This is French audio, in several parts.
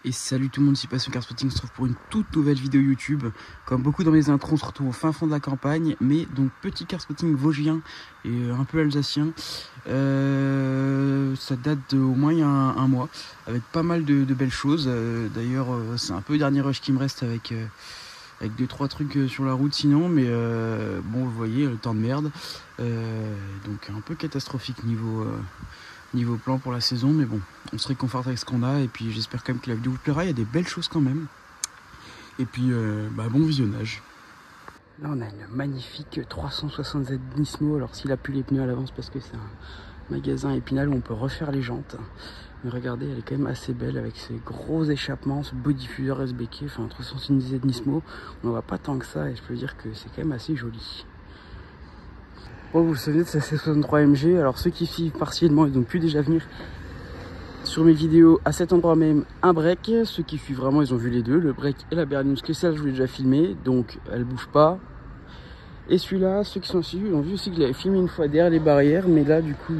Et salut tout le monde, ici Passion Car Spotting, on se retrouve pour une toute nouvelle vidéo YouTube. Comme beaucoup dans mes intros, on se retrouve au fin fond de la campagne, mais donc petit car spotting vosgien et un peu alsacien. Ça date d'au moins il y a un mois, avec pas mal de belles choses. D'ailleurs, c'est un peu le dernier rush qui me reste avec 2-3 trucs sur la route sinon, mais bon, vous voyez, le temps de merde. Donc un peu catastrophique niveau plan pour la saison, mais bon, on se réconforte avec ce qu'on a, et puis j'espère quand même que la vidéo vous plaira. Il y a des belles choses quand même, et puis bon visionnage. Là on a une magnifique 360Z Nismo. Alors s'il a plus les pneus à l'avance parce que c'est un magasin Épinal où on peut refaire les jantes, mais regardez, elle est quand même assez belle avec ses gros échappements, ce beau diffuseur SBK. Enfin, 360Z Nismo, on n'en voit pas tant que ça, et je peux dire que c'est quand même assez joli. Bon, vous vous souvenez de sa C63 MG, alors ceux qui suivent partiellement, ils ont pu déjà venir sur mes vidéos à cet endroit même un break. Ceux qui suivent vraiment, ils ont vu les deux, le break et la berline, parce que ça je vous l'ai déjà filmé, donc elle bouge pas. Et celui-là, ceux qui sont suivis, ils ont vu aussi que je l'avais filmé une fois derrière les barrières, mais là du coup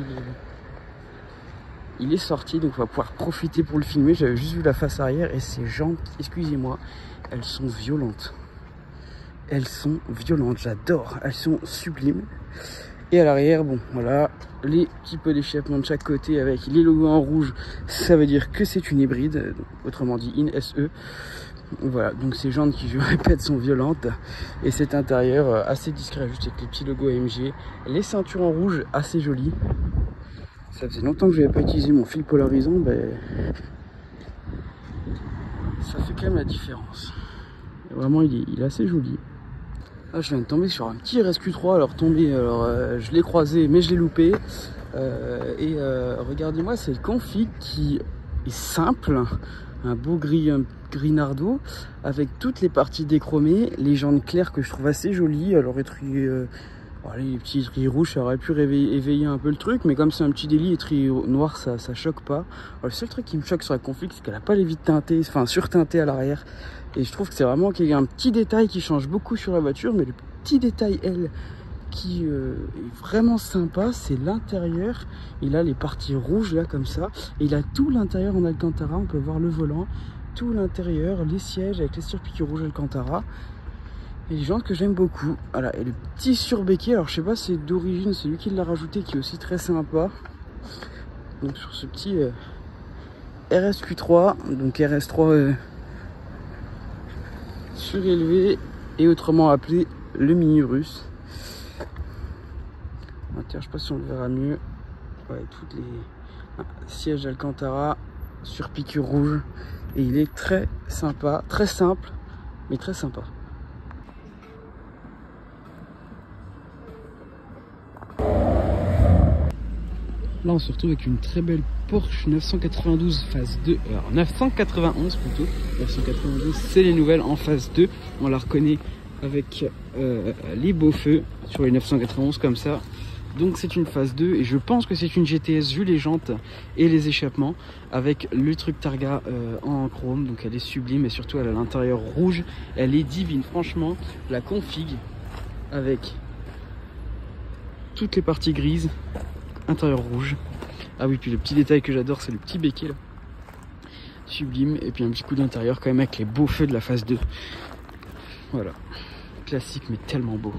il est sorti, donc on va pouvoir profiter pour le filmer. J'avais juste vu la face arrière et ces jantes, excusez-moi, elles sont violentes. Elles sont violentes, j'adore, elles sont sublimes. Et à l'arrière, bon voilà, les petits pots d'échappement de chaque côté avec les logos en rouge, ça veut dire que c'est une hybride, autrement dit une SE. Voilà, donc ces jantes qui, je répète, sont violentes, et cet intérieur assez discret, juste avec les petits logos AMG, les ceintures en rouge assez jolies. Ça faisait longtemps que je n'avais pas utilisé mon fil polarisant, ben ça fait quand même la différence. Et vraiment, il est assez joli. Ah, je viens de tomber sur un petit RSQ3, alors je l'ai croisé mais je l'ai loupé. Regardez-moi, c'est le config qui est simple, un beau gris nardo avec toutes les parties déchromées, les jantes claires que je trouve assez jolies. Alors les petits étriers rouges, ça aurait pu éveiller un peu le truc, mais comme c'est un petit délit, étrier noir, ça choque pas. Alors, le seul truc qui me choque sur la config, c'est qu'elle n'a pas les vitres teintées, enfin surteintées à l'arrière. Et je trouve que c'est vraiment qu'il y a un petit détail qui change beaucoup sur la voiture, mais le petit détail, qui est vraiment sympa, c'est l'intérieur. Il a les parties rouges là comme ça, et il a tout l'intérieur en Alcantara. On peut voir le volant, tout l'intérieur, les sièges avec les surpiqûres rouges Alcantara. Et les jantes que j'aime beaucoup. Voilà, et le petit surbéquet, alors je sais pas si c'est d'origine, c'est lui qui l'a rajouté, qui est aussi très sympa. Donc sur ce petit RSQ3, donc RS3 surélevé, et autrement appelé le mini russe. Je sais pas si on le verra mieux. Ouais, toutes les sièges Alcantara sur piqûre rouge, et il est très sympa, très simple, mais très sympa. Là on se retrouve avec une très belle Porsche 992 phase 2, alors 991 plutôt, 992 c'est les nouvelles en phase 2, on la reconnaît avec les beaux feux sur les 991 comme ça. Donc c'est une phase 2, et je pense que c'est une GTS vu les jantes et les échappements, avec le truc Targa en chrome. Donc elle est sublime, et surtout elle a l'intérieur rouge, elle est divine. Franchement, la config avec toutes les parties grises, intérieur rouge. Ah oui, puis le petit détail que j'adore, c'est le petit béquet là, sublime. Et puis un petit coup d'intérieur quand même avec les beaux feux de la phase 2. Voilà, classique mais tellement beau.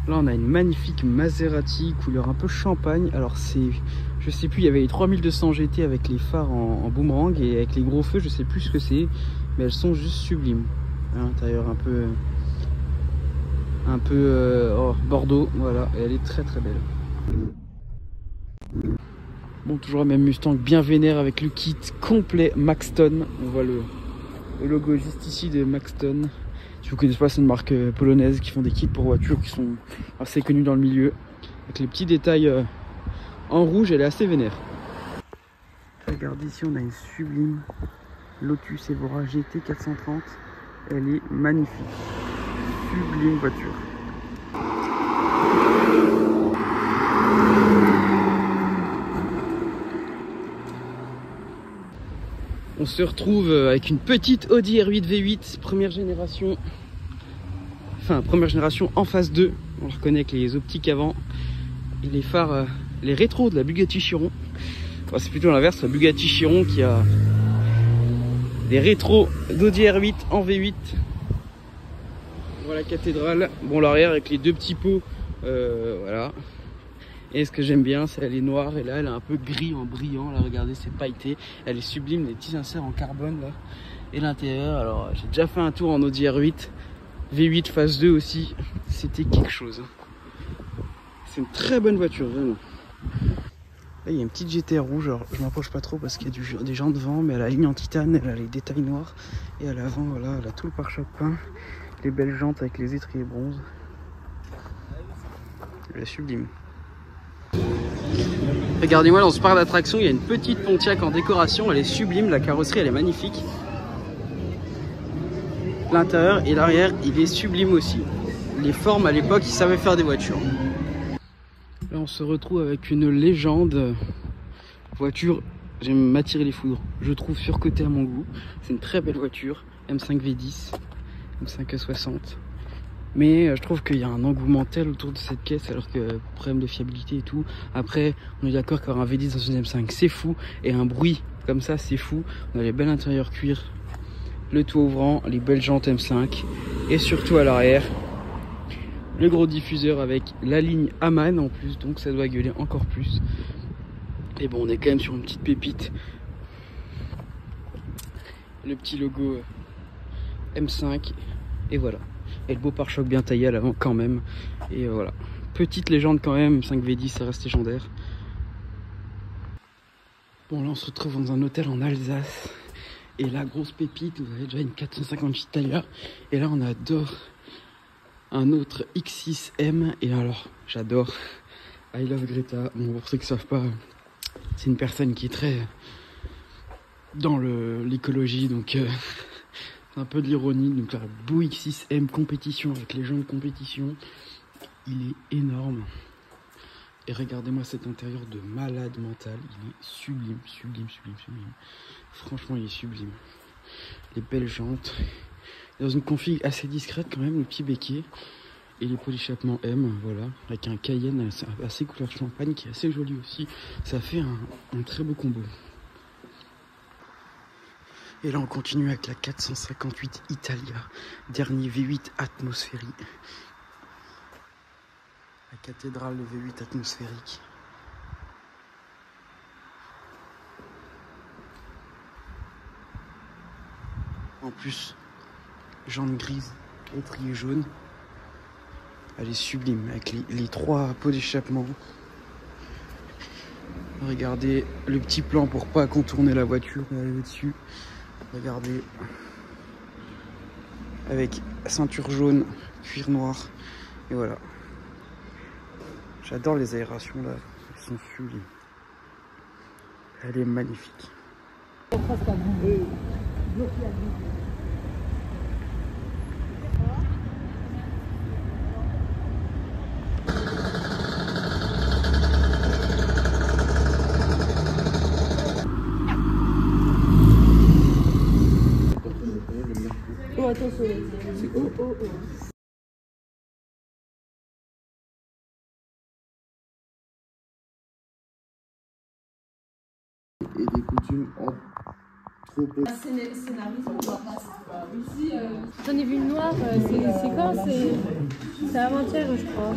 Là on a une magnifique Maserati couleur un peu champagne. Alors c'est, je sais plus, il y avait les 3200 GT avec les phares en boomerang, et avec les gros feux je sais plus ce que c'est, mais elles sont juste sublimes. À l'intérieur un peu bordeaux, voilà, et elle est très très belle. Bon, toujours la même Mustang bien vénère avec le kit complet Maxton. On voit le logo juste ici de Maxton. Si vous ne connaissez pas, c'est une marque polonaise qui font des kits pour voitures qui sont assez connus dans le milieu. Avec les petits détails en rouge, elle est assez vénère. Regardez ici, on a une sublime Lotus Evora GT 430. Elle est magnifique. Sublime voiture. On se retrouve avec une petite Audi R8 V8 première génération enfin première génération en phase 2. On le reconnaît avec les optiques avant et les phares, les rétros de la Bugatti Chiron. Enfin, c'est plutôt l'inverse, la Bugatti Chiron qui a des rétros d'Audi R8 en V8. Voilà la cathédrale. Bon, l'arrière avec les deux petits pots, voilà. Et ce que j'aime bien, c'est qu'elle est noire et là elle est un peu gris en brillant. Là, regardez, c'est pailleté. Elle est sublime, les petits inserts en carbone là. Et l'intérieur, alors j'ai déjà fait un tour en Audi R8, V8 phase 2 aussi. C'était quelque chose. C'est une très bonne voiture, vraiment. Là, il y a une petite GTR rouge. Alors, je m'approche pas trop parce qu'il y a des gens devant, mais elle a la ligne en titane, elle a les détails noirs. Et à l'avant, voilà, elle a tout le pare-choc peint. Les belles jantes avec les étriers bronze. Elle est sublime. Regardez-moi dans ce parc d'attractions, il y a une petite Pontiac en décoration, elle est sublime, la carrosserie elle est magnifique. L'intérieur et l'arrière, il est sublime aussi. Les formes à l'époque, ils savaient faire des voitures. Là on se retrouve avec une légende voiture, j'aime m'attirer les foudres. Je trouve surcotée à mon goût. C'est une très belle voiture, M5 V10, M5 E60. Mais je trouve qu'il y a un engouement tel autour de cette caisse, alors que problème de fiabilité et tout. Après, on est d'accord qu'avoir un V10 dans une M5, c'est fou. Et un bruit comme ça, c'est fou. On a les belles intérieurs cuir, le toit ouvrant, les belles jantes M5. Et surtout à l'arrière, le gros diffuseur avec la ligne Aman en plus. Donc ça doit gueuler encore plus. Et bon, on est quand même sur une petite pépite. Le petit logo M5. Et voilà. Et le beau pare-choc bien taillé à l'avant quand même. Et voilà. Petite légende quand même, 5 V10 ça reste légendaire. Bon là on se retrouve dans un hôtel en Alsace. Et la grosse pépite, vous avez déjà une 450 Italia. Et là on adore un autre X6M. Et alors j'adore I Love Greta. Bon pour ceux qui ne savent pas, c'est une personne qui est très dans l'écologie. Donc un peu de l'ironie. Donc la Beau X6M compétition avec les gens de compétition, il est énorme. Et regardez-moi cet intérieur de malade mental, il est sublime, sublime, sublime, sublime. Franchement il est sublime. Les belles jantes, dans une config assez discrète quand même, le petit béquet et les pots d'échappement M, voilà, avec un Cayenne assez couleur champagne qui est assez joli aussi. Ça fait un très beau combo. Et là on continue avec la 458 Italia, dernier V8 atmosphérique. La cathédrale de V8 atmosphérique. En plus, jantes grises, étrier jaune. Elle est sublime avec les trois pots d'échappement. Regardez le petit plan pour pas contourner la voiture et aller au-dessus. Regardez, avec ceinture jaune, cuir noir, et voilà. J'adore les aérations là, elles sont sublimes. Elle est magnifique. Oh, attention, c'est oh, oh, oh. Et des coutumes en trop peu. J'en ai vu une noire, c'est quand? C'est avant-hier, je crois.